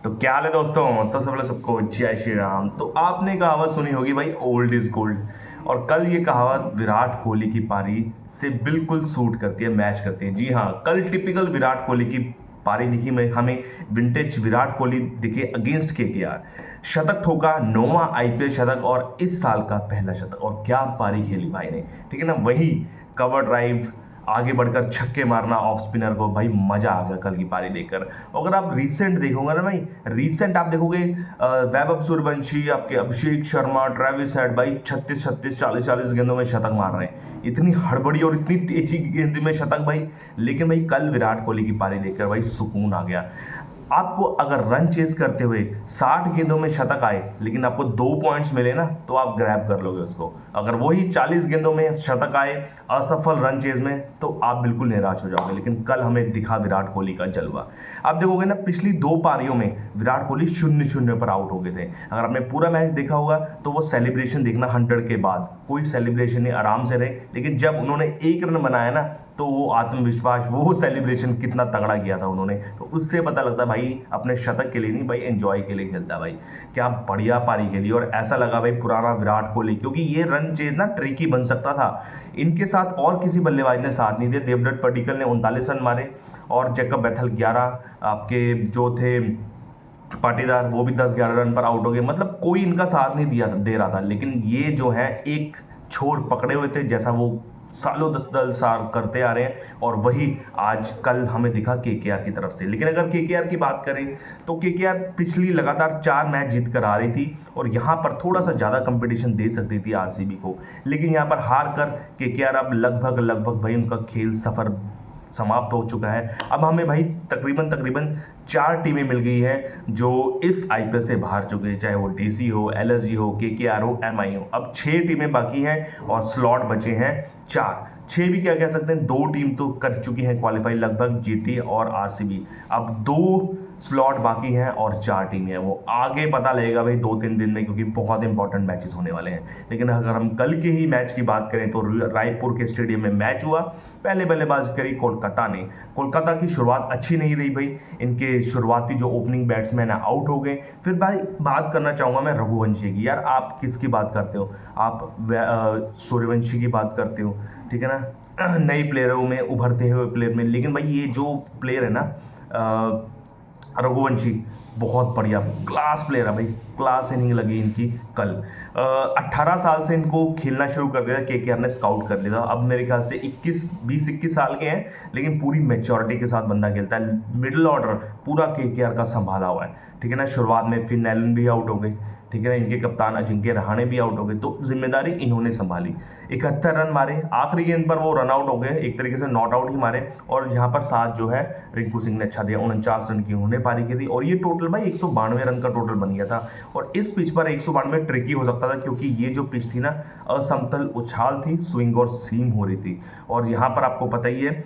तो क्या हाल है दोस्तों। सबसे पहले सबको जय श्री राम। तो आपने कहावत सुनी होगी भाई, ओल्ड इज गोल्ड। और कल ये कहावत विराट कोहली की पारी से बिल्कुल सूट करती है, मैच करती है। जी हाँ, कल टिपिकल विराट कोहली की पारी दिखी में हमें। विंटेज विराट कोहली दिखे अगेंस्ट केकेआर। शतक ठोका, 9वां आईपीएल शतक और इस साल का पहला शतक। और क्या पारी खेली भाई ने, ठीक है ना। वही कवर ड्राइव, आगे बढ़कर छक्के मारना ऑफ स्पिनर को, भाई मजा आ गया कल की पारी देखकर। अगर आप रीसेंट देखोगे ना भाई, रीसेंट आप देखोगे वैभव सूर्यवंशी, आपके अभिषेक शर्मा, ट्रेविस हेड, भाई 36 36 40 गेंदों में शतक मार रहे हैं। इतनी हड़बड़ी और इतनी तेजी की गेंद में शतक भाई। लेकिन भाई कल विराट कोहली की पारी देखकर भाई सुकून आ गया। आपको अगर रन चेस करते हुए 60 गेंदों में शतक आए लेकिन आपको 2 पॉइंट्स मिले ना, तो आप ग्रैब कर लोगे उसको। अगर वही 40 गेंदों में शतक आए असफल रन चेज में, तो आप बिल्कुल निराश हो जाओगे। लेकिन कल हमें दिखा विराट कोहली का जलवा। आप देखोगे ना, पिछली 2 पारियों में विराट कोहली 0-0 पर आउट हो गए थे। अगर आपने पूरा मैच देखा होगा तो वो सेलिब्रेशन देखना 100 के बाद, कोई सेलिब्रेशन नहीं, आराम से रहे। लेकिन जब उन्होंने 1 रन बनाया ना, तो वो आत्मविश्वास, वो सेलिब्रेशन कितना तगड़ा किया था उन्होंने। तो उससे पता लगता है भाई अपने शतक के लिए नहीं, भाई एंजॉय के लिए खेलता है भाई। क्या बढ़िया पारी खेली। और ऐसा लगा भाई पुराना विराट कोहली, क्योंकि ये रन चेज ना ट्रिकी बन सकता था। इनके साथ और किसी बल्लेबाज ने साथ नहीं दिया। देवदत्त पडिक्कल ने 39 रन मारे और जैकब बेथल 11, आपके जो थे पाटीदार वो भी 10-11 रन पर आउट हो गए। मतलब कोई इनका साथ नहीं दिया दे रहा था। लेकिन ये जो है एक छोर पकड़े हुए थे, जैसा वो सालों 10 साल करते आ रहे हैं। और वही आज कल हमें दिखा केकेआर की तरफ से। लेकिन अगर केकेआर की बात करें तो केकेआर पिछली लगातार 4 मैच जीत कर आ रही थी और यहाँ पर थोड़ा सा ज़्यादा कंपटीशन दे सकती थी आरसीबी को। लेकिन यहाँ पर हार कर केकेआर अब लगभग लगभग भाई उनका खेल सफ़र समाप्त हो चुका है। अब हमें भाई तकरीबन तकरीबन 4 टीमें मिल गई हैं जो इस आईपीएल से बाहर चुके हैं, चाहे वो डीसी हो, एलएसजी हो, केकेआर हो, एमआई हो। अब 6 टीमें बाकी हैं और स्लॉट बचे हैं 4। 6 भी क्या कह सकते हैं, 2 टीम तो कर चुकी हैं क्वालिफाई लगभग, जीटी और आरसीबी। अब 2 स्लॉट बाकी हैं और 4 टीमें हैं। वो आगे पता लगेगा भाई 2-3 दिन में, क्योंकि बहुत इंपॉर्टेंट मैचेस होने वाले हैं। लेकिन अगर हम कल के ही मैच की बात करें तो रायपुर के स्टेडियम में मैच हुआ। पहले बल्लेबाजी करी कोलकाता ने। कोलकाता की शुरुआत अच्छी नहीं रही भाई। इनके शुरुआती जो ओपनिंग बैट्समैन है आउट हो गए। फिर भाई बात करना चाहूँगा मैं रघुवंशी की। यार आप किसकी बात करते हो? आप सूर्यवंशी की बात करते हो, ठीक है ना, नई प्लेयरों में, उभरते हुए प्लेयर में। लेकिन भाई ये जो प्लेयर है ना, रघुवंशी, बहुत बढ़िया क्लास प्लेयर है भाई। क्लास इनिंग लगी इनकी कल। 18 साल से इनको खेलना शुरू कर दिया, केकेआर ने स्काउट कर लिया। अब मेरे ख्याल से 20-21 साल के हैं, लेकिन पूरी मैच्योरिटी के साथ बंदा खेलता है। मिडिल ऑर्डर पूरा केकेआर का संभाला हुआ है, ठीक है ना। शुरुआत में फिन एलन भी आउट हो गए, ठीक है ना। इनके कप्तान अजिंक्य रहाणे भी आउट हो गए, तो जिम्मेदारी इन्होंने संभाली। 71 रन मारे, आखिरी गेंद पर वो रन आउट हो गए, एक तरीके से नॉट आउट ही मारे। और यहाँ पर साथ जो है रिंकू सिंह ने अच्छा दिया, 49 रन की उन्होंने पारी की थी। और ये टोटल भाई 192 रन का टोटल बन गया था। और इस पिच पर 192 ट्रिकी हो सकता था, क्योंकि ये जो पिच थी ना, असमतल उछाल थी, स्विंग और सीम हो रही थी। और यहाँ पर आपको पता ही है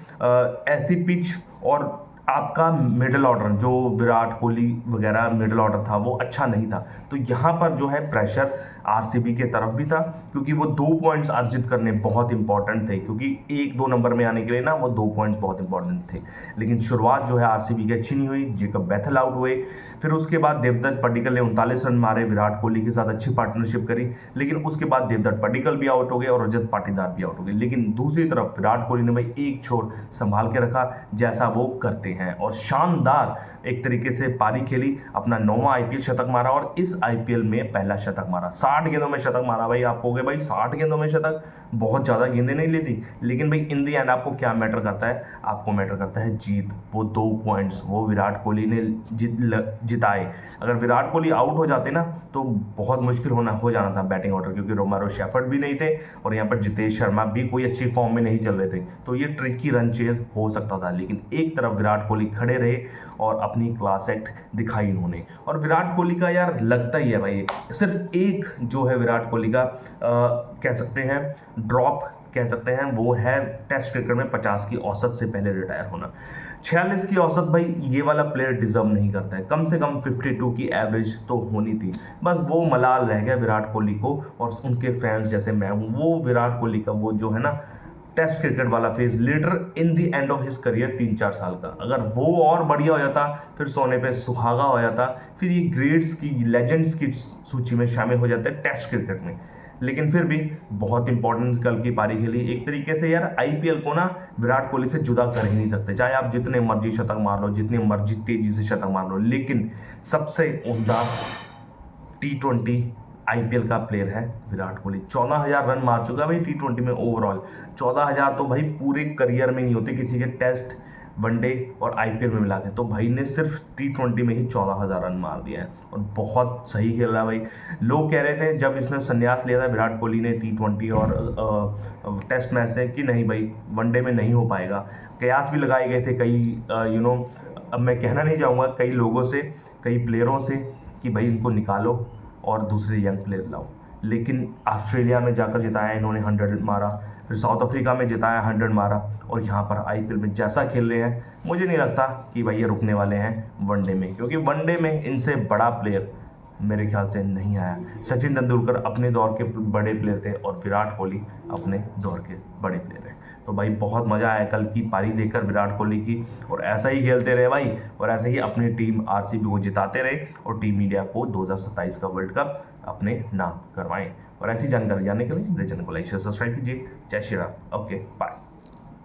ऐसी पिच और आपका मिडिल ऑर्डर जो विराट कोहली वगैरह मिडिल ऑर्डर था वो अच्छा नहीं था। तो यहाँ पर जो है प्रेशर आरसीबी के तरफ भी था, क्योंकि वो 2 पॉइंट्स अर्जित करने बहुत इंपॉर्टेंट थे। क्योंकि 1-2 नंबर में आने के लिए ना वो 2 पॉइंट्स बहुत इंपॉर्टेंट थे। लेकिन शुरुआत जो है आरसीबी की अच्छी नहीं हुई। जेकब बेथल आउट हुए। फिर उसके बाद देवदत्त पडिक्कल ने 39 रन मारे, विराट कोहली के साथ अच्छी पार्टनरशिप करी। लेकिन उसके बाद देवदत्त पडिक्कल भी आउट हो गए और रजत पाटीदार भी आउट हो गए। लेकिन दूसरी तरफ विराट कोहली ने भाई एक छोर संभाल के रखा, जैसा वो करते हैं। और शानदार एक तरीके से पारी खेली, अपना 9वां आईपीएल शतक मारा और इस आईपीएल में पहला शतक मारा। 60 गेंदों में शतक मारा भाई। आप कहोगे भाई 60 गेंदों में शतक, बहुत ज़्यादा गेंदें नहीं लेती। लेकिन भाई इन दी एंड आपको क्या मैटर करता है? आपको मैटर करता है जीत। वो 2 पॉइंट्स वो विराट कोहली ने जिताए। अगर विराट कोहली आउट हो जाते ना, तो बहुत मुश्किल हो जाना था बैटिंग ऑर्डर, क्योंकि रोमारो शेफर्ड भी नहीं थे और यहाँ पर जितेश शर्मा भी कोई अच्छी फॉर्म में नहीं चल रहे थे। तो ये ट्रिकी रन चेज हो सकता था। लेकिन एक तरफ विराट कोहली खड़े रहे और अपनी क्लास एक्ट दिखाई इन्होंने। और विराट कोहली का यार लगता ही है भाई, सिर्फ एक जो है विराट कोहली का कह सकते हैं ड्रॉप कह सकते हैं, वो है टेस्ट क्रिकेट में 50 की औसत से पहले रिटायर होना। 46 की औसत भाई ये वाला प्लेयर डिजर्व नहीं करता है। कम से कम 52 की एवरेज तो होनी थी। बस वो मलाल रह गया विराट कोहली को और उनके फैंस जैसे मैं हूँ। वो विराट कोहली का वो जो है ना टेस्ट क्रिकेट वाला phase later in the end of his career 3-4 साल का, अगर वो और बढ़िया हो जाता फिर सोने पे सुहागा हो जाता, फिर ये ग्रेट्स की लेजेंड्स की सूची में शामिल हो जाते हैं टेस्ट क्रिकेट में। लेकिन फिर भी बहुत इंपॉर्टेंट कल की पारी खेली। एक तरीके से यार आईपीएल को ना विराट कोहली से जुदा कर ही नहीं सकते, चाहे आप जितने मर्जी शतक मार लो, जितनी मर्जी तेजी से शतक मार लो, लेकिन सबसे उम्दा T20 आईपीएल का प्लेयर है विराट कोहली। 14,000 रन मार चुका है भाई T20 में ओवरऑल। 14,000 तो भाई पूरे करियर में नहीं होते किसी के, टेस्ट, वनडे और आईपीएल में मिला के। तो भाई ने सिर्फ T20 में ही 14,000 रन मार दिया है और बहुत सही खेल रहा है भाई। लोग कह रहे थे जब इसने संन्यास लिया था विराट कोहली ने T20 और टेस्ट मैच से कि नहीं भाई वनडे में नहीं हो पाएगा। कयास भी लगाए गए थे कई अब मैं कहना नहीं चाहूँगा, कई लोगों से, कई प्लेयरों से कि भाई इनको निकालो और दूसरे यंग प्लेयर लाओ। लेकिन ऑस्ट्रेलिया में जाकर जिताया इन्होंने 100 मारा, फिर साउथ अफ्रीका में जिताया 100 मारा, और यहाँ पर आईपीएल में जैसा खेल रहे हैं मुझे नहीं लगता कि भाई ये रुकने वाले हैं वनडे में, क्योंकि वनडे में इनसे बड़ा प्लेयर मेरे ख्याल से नहीं आया। सचिन तेंदुलकर अपने दौर के बड़े प्लेयर थे और विराट कोहली अपने दौर के बड़े प्लेयर हैं। तो भाई बहुत मज़ा आया कल की पारी देखकर विराट कोहली की, और ऐसा ही खेलते रहे भाई, और ऐसे ही अपनी टीम आरसीबी को जिताते रहे और टीम इंडिया को 2027 का वर्ल्ड कप अपने नाम करवाएं। और ऐसी जानकारी जानने के लिए मेरे चैनल को लाइक शेयर सब्सक्राइब कीजिए। जय श्री राम। Okay bye.